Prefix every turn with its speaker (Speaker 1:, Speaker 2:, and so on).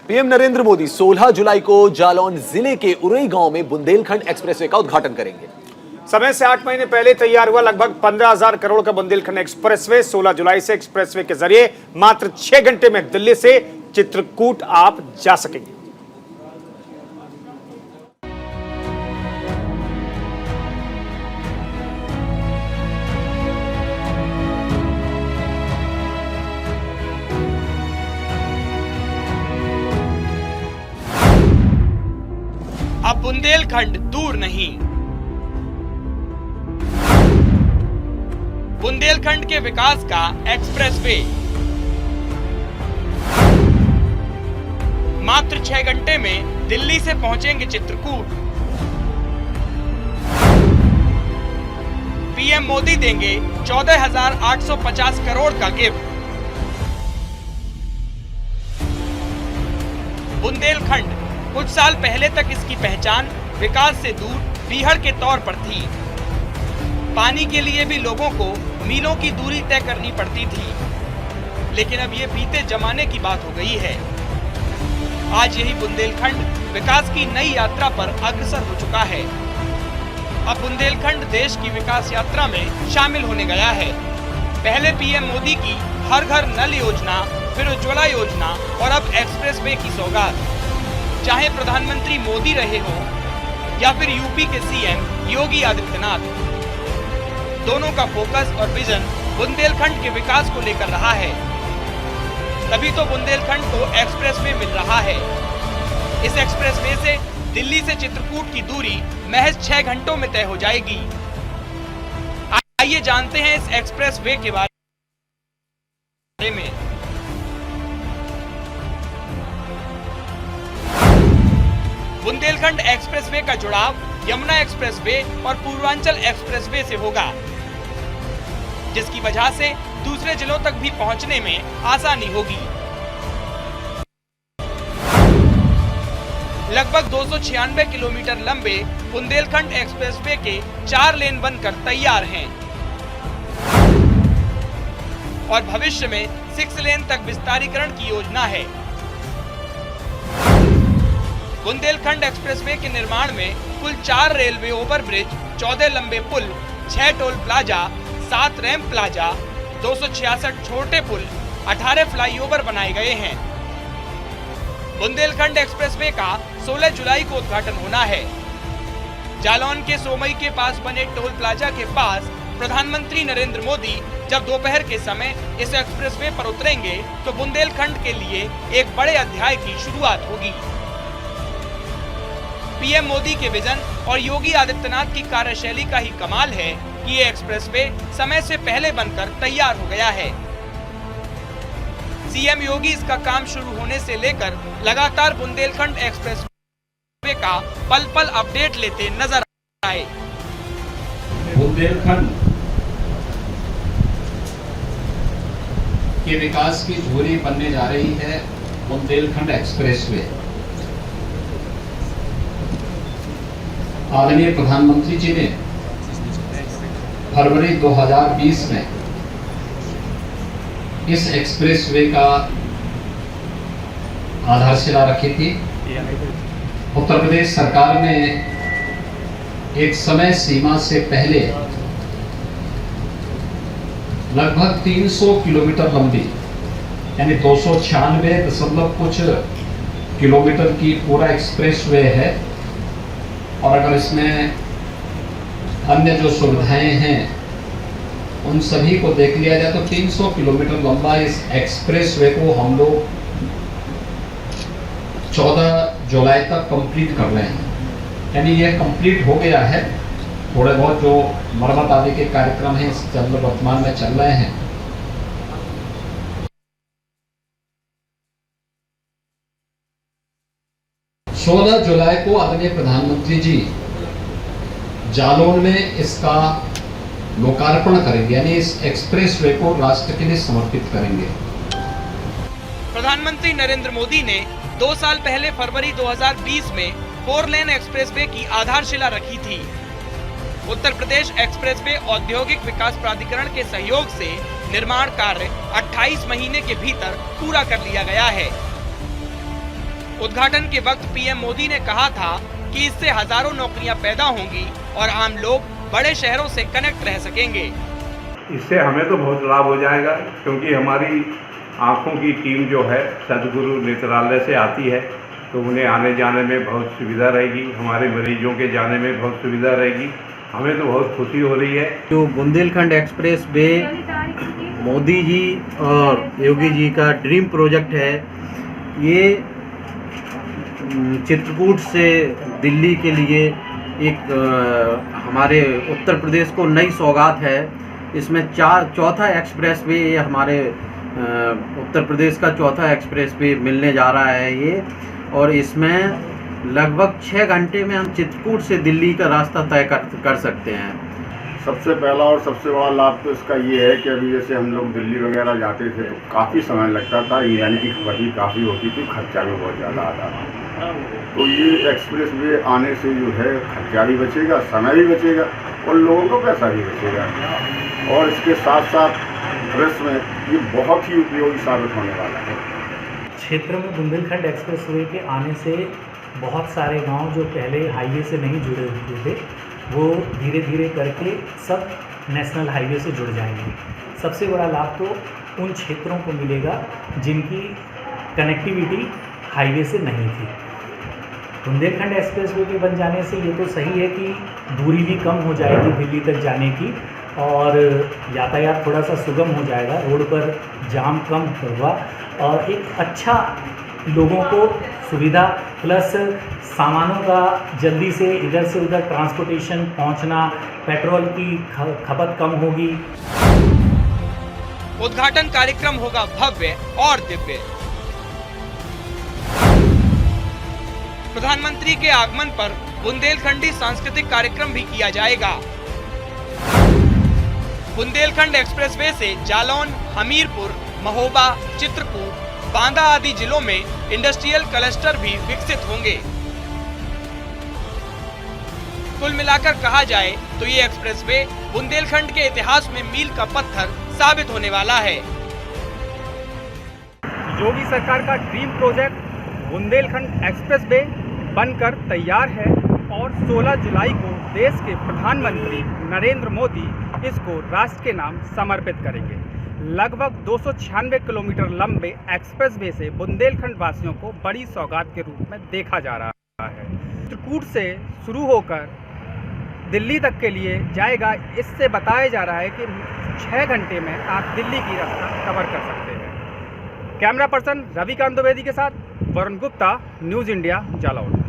Speaker 1: PM Narendra Modi 16 जुलाई को जालौन जिले के उरई गांव में बुंदेलखंड एक्सप्रेसवे का उद्घाटन करेंगे।
Speaker 2: समय से 8 महीने पहले तैयार हुआ लगभग 15,000 करोड़ का बुंदेलखंड एक्सप्रेसवे 16 जुलाई से एक्सप्रेसवे के जरिए मात्र 6 घंटे में दिल्ली से चित्रकूट आप जा सकेंगे।
Speaker 3: अब बुंदेलखंड दूर नहीं। बुंदेलखंड के विकास का एक्सप्रेसवे मात्र 6 घंटे में दिल्ली से पहुंचेंगे चित्रकूट। पीएम मोदी देंगे 14,850 करोड़ का गिफ्ट। बुंदेलखंड कुछ साल पहले तक इसकी पहचान विकास से दूर बीहड़ के तौर पर थी। पानी के लिए भी लोगों को मीलों की दूरी तय करनी पड़ती थी, लेकिन अब ये बीते जमाने की बात हो गई है। आज यही बुंदेलखंड विकास की नई यात्रा पर अग्रसर हो चुका है। अब बुंदेलखंड देश की विकास यात्रा में शामिल होने गया है। पहले पीएम मोदी की हर घर नल योजना, फिर उज्ज्वला योजना और अब एक्सप्रेसवे की सौगात। चाहे प्रधानमंत्री मोदी रहे हो या फिर यूपी के सीएम योगी आदित्यनाथ, दोनों का फोकस और विजन बुंदेलखंड के विकास को लेकर रहा है। तभी तो बुंदेलखंड को एक्सप्रेसवे मिल रहा है। इस एक्सप्रेसवे से दिल्ली से चित्रकूट की दूरी महज 6 घंटों में तय हो जाएगी। आइए जानते हैं इस एक्सप्रेसवे के बारे में। बुंदेलखंड एक्सप्रेसवे का जुड़ाव यमुना एक्सप्रेसवे और पूर्वांचल एक्सप्रेसवे से होगा, जिसकी वजह से दूसरे जिलों तक भी पहुंचने में आसानी होगी। लगभग 296 किलोमीटर लंबे बुंदेलखंड एक्सप्रेसवे के 4 लेन बनकर तैयार हैं और भविष्य में 6 लेन तक विस्तारीकरण की योजना है। बुंदेलखंड एक्सप्रेसवे के निर्माण में कुल 4 रेलवे ओवरब्रिज, 14 लंबे पुल, 6 टोल प्लाजा, 7 रैंप प्लाजा, 266 छोटे पुल, 18 फ्लाईओवर बनाए गए हैं। बुंदेलखंड एक्सप्रेसवे का 16 जुलाई को उद्घाटन होना है। जालौन के सोमई के पास बने टोल प्लाजा के पास प्रधानमंत्री नरेंद्र मोदी जब दोपहर के समय इस एक्सप्रेसवे पर उतरेंगे तो बुंदेलखंड के लिए एक बड़े अध्याय की शुरुआत होगी। पीएम मोदी के विजन और योगी आदित्यनाथ की कार्यशैली का ही कमाल है कि ये एक्सप्रेसवे समय से पहले बनकर तैयार हो गया है। सीएम योगी इसका काम शुरू होने से लेकर लगातार बुंदेलखंड एक्सप्रेसवे का पल पल अपडेट लेते नजर आए।
Speaker 4: बुंदेलखंड के विकास की धुरी बनने जा रही है बुंदेलखंड एक्सप्रेसवे। आदरणीय प्रधानमंत्री जी ने फरवरी 2020 में इस एक्सप्रेसवे का आधारशिला रखी थी। उत्तर प्रदेश सरकार ने एक समय सीमा से पहले लगभग 300 किलोमीटर लंबी यानी 296 कुछ किलोमीटर की पूरा एक्सप्रेसवे है, और अगर इसमें अन्य जो सुविधाएं हैं उन सभी को देख लिया जाए तो 300 किलोमीटर लंबा इस एक्सप्रेसवे को हम लोग 14 जुलाई तक कंप्लीट कर रहे हैं। यानी यह कंप्लीट हो गया है। थोड़े बहुत जो मरम्मत आदि के कार्यक्रम हैं वर्तमान में चल रहे हैं। सोलह जुलाई को आदरणीय प्रधानमंत्री जी जालौन में इसका लोकार्पण करेंगे, यानी इस एक्सप्रेसवे को राष्ट्र के लिए समर्पित करेंगे।
Speaker 3: प्रधानमंत्री नरेंद्र मोदी ने 2 साल पहले फरवरी 2020 में 4 लेन एक्सप्रेसवे की आधारशिला रखी थी। उत्तर प्रदेश एक्सप्रेसवे औद्योगिक विकास प्राधिकरण के सहयोग से निर्माण कार्य 28 महीने के भीतर पूरा कर लिया गया है। उद्घाटन के वक्त पीएम मोदी ने कहा था कि इससे हजारों नौकरियां पैदा होंगी और आम लोग बड़े शहरों से कनेक्ट रह सकेंगे।
Speaker 5: इससे हमें तो बहुत लाभ हो जाएगा, क्योंकि हमारी आंखों की टीम जो है सदगुरु नेत्रालय से आती है, तो उन्हें आने जाने में बहुत सुविधा रहेगी, हमारे मरीजों के जाने में बहुत सुविधा रहेगी। हमें तो बहुत खुशी हो रही है।
Speaker 6: जो बुंदेलखंड एक्सप्रेस वे मोदी जी और योगी जी का ड्रीम प्रोजेक्ट है, ये चित्रकूट से दिल्ली के लिए एक हमारे उत्तर प्रदेश को नई सौगात है। इसमें चौथा एक्सप्रेस वे ये हमारे उत्तर प्रदेश का चौथा एक्सप्रेस वे मिलने जा रहा है ये, और इसमें लगभग 6 घंटे में हम चित्रकूट से दिल्ली का रास्ता तय कर सकते हैं।
Speaker 7: सबसे पहला और सबसे बड़ा लाभ तो इसका ये है कि अभी जैसे हम लोग दिल्ली वगैरह जाते थे तो काफ़ी समय लगता था, ईंधन की खपत भी काफ़ी होती थी, खर्चा भी बहुत ज़्यादा आता था। तो ये एक्सप्रेस वे आने से जो है खर्चा भी बचेगा, समय भी बचेगा और लोगों को पैसा भी बचेगा, और इसके साथ साथ भविष्य में ये बहुत ही उपयोगी साबित होने वाला है।
Speaker 8: क्षेत्र में बुंदेलखंड एक्सप्रेस वे के आने से बहुत सारे गांव जो पहले हाईवे से नहीं जुड़े हुए थे वो धीरे धीरे करके सब नेशनल हाईवे से जुड़ जाएंगे। सबसे बड़ा लाभ तो उन क्षेत्रों को मिलेगा जिनकी कनेक्टिविटी हाईवे से नहीं थी। बुंदेलखंड एक्सप्रेस वे के बन जाने से ये तो सही है कि दूरी भी कम हो जाएगी दिल्ली तक जाने की, और यातायात थोड़ा सा सुगम हो जाएगा, रोड पर जाम कम होगा और एक अच्छा लोगों को सुविधा प्लस सामानों का जल्दी से इधर से उधर ट्रांसपोर्टेशन पहुंचना, पेट्रोल की खपत कम होगी।
Speaker 3: उद्घाटन कार्यक्रम होगा भव्य और दिव्य। प्रधानमंत्री के आगमन पर बुंदेलखंडी सांस्कृतिक कार्यक्रम भी किया जाएगा। बुंदेलखंड एक्सप्रेसवे से जालौन, हमीरपुर, महोबा, चित्रकूट, बांदा आदि जिलों में इंडस्ट्रियल क्लस्टर भी विकसित होंगे। कुल मिलाकर कहा जाए तो ये एक्सप्रेसवे बुंदेलखंड के इतिहास में मील का पत्थर साबित होने वाला है।
Speaker 2: योगी सरकार का ड्रीम प्रोजेक्ट बुंदेलखंड एक्सप्रेसवे बनकर तैयार है और 16 जुलाई को देश के प्रधानमंत्री नरेंद्र मोदी इसको राष्ट्र के नाम समर्पित करेंगे। लगभग 296 किलोमीटर लंबे एक्सप्रेसवे से बुंदेलखंड वासियों को बड़ी सौगात के रूप में देखा जा रहा है। चित्रकूट से शुरू होकर दिल्ली तक के लिए जाएगा। इससे बताया जा रहा है कि 6 घंटे में आप दिल्ली की रास्ता कवर कर सकते हैं। कैमरा पर्सन रविकांत द्विवेदी के साथ वरुण गुप्ता, न्यूज़ इंडिया, जालौन।